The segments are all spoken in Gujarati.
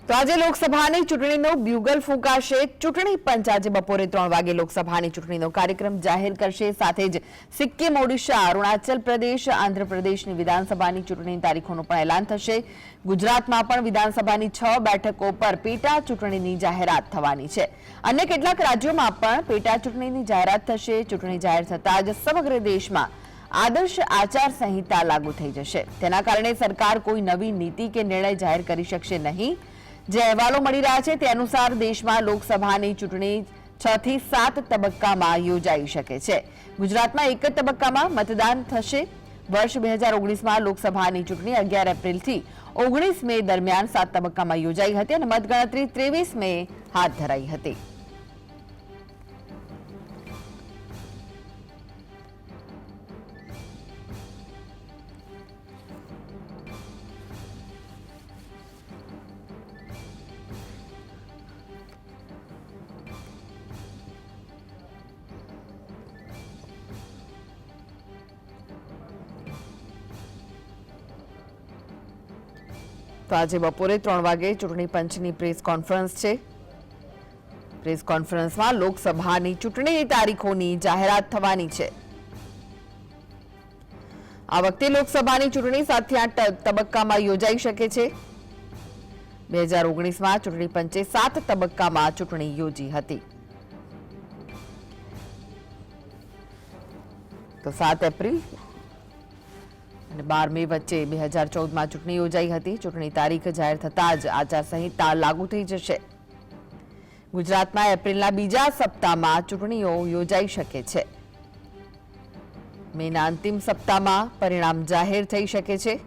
તો આજે લોકસભાની ચૂંટણીનો બ્યુગલ ફૂંકાશે। ચૂંટણી પંચ આજે બપોરે 3 વાગે લોકસભાની ચૂંટણીનો કાર્યક્રમ જાહેર કરશે। સાથે જ સિક્કિમ, ઓડિશા, અરુણાચલ પ્રદેશ, આંધ્રપ્રદેશની વિધાનસભાની ચૂંટણીની તારીખોનું પણ એલાન થશે। ગુજરાતમાં પણ વિધાનસભાની 6 બેઠકો પર પેટા ચૂંટણીની જાહેરાત થવાની છે। અન્ય કેટલાક રાજ્યોમાં પણ પેટા ચૂંટણીની જાહેરાત થશે। ચૂંટણી જાહેર થતાં જ સમગ્ર દેશમાં આદર્શ આચાર સંહિતા લાગુ થઈ જશે। તેના કારણે સરકાર કોઈ નવી નીતિ કે નિર્ણય જાહેર કરી શકશે નહીં। જે અહેવાલો મળી રહ્યા છે તે અનુસાર દેશમાં લોકસભાની ચૂંટણી 6 થી 7 તબક્કામાં યોજાઈ શકે છે। ગુજરાતમાં એક જ તબક્કામાં મતદાન થશે। વર્ષ 2019માં લોકસભાની ચૂંટણી 11 એપ્રિલથી 19 મે દરમિયાન 7 તબક્કામાં યોજાઈ હતી અને મતગણતરી 23 મે હાથ ધરાઈ હતી। તો આજે બપોરે 3 વાગે ચૂંટણી પંચની પ્રેસ કોન્ફરન્સ છે। પ્રેસ કોન્ફરન્સમાં લોકસભાની ચૂંટણીની તારીખોની જાહેરાત થવાની છે। આ વખતે લોકસભાની ચૂંટણી 7 થી 8 તબક્કામાં યોજાઈ શકે છે। 2019માં ચૂંટણી પંચે 7 તબક્કામાં ચૂંટણી યોજી હતી। તો 7 એપ્રિલ અને 12 મે વચ્ચે 2014માં ચૂંટણી યોજાઈ હતી। ચૂંટણી તારીખ જાહેર થતાં જ આચારસંહિતા લાગુ થઈ જશે। ગુજરાતમાં એપ્રિલના બીજા સપ્તાહમાં ચૂંટણીઓ યોજાઈ શકે છે। મેના અંતિમ સપ્તાહમાં પરિણામ જાહેર થઈ શકે છે।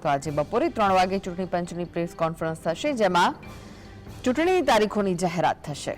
તો આજે બપોરે 3 વાગે ચૂંટણી પંચની પ્રેસ કોન્ફરન્સ થશે, જેમાં ચૂંટણીની તારીખોની જાહેરાત થશે।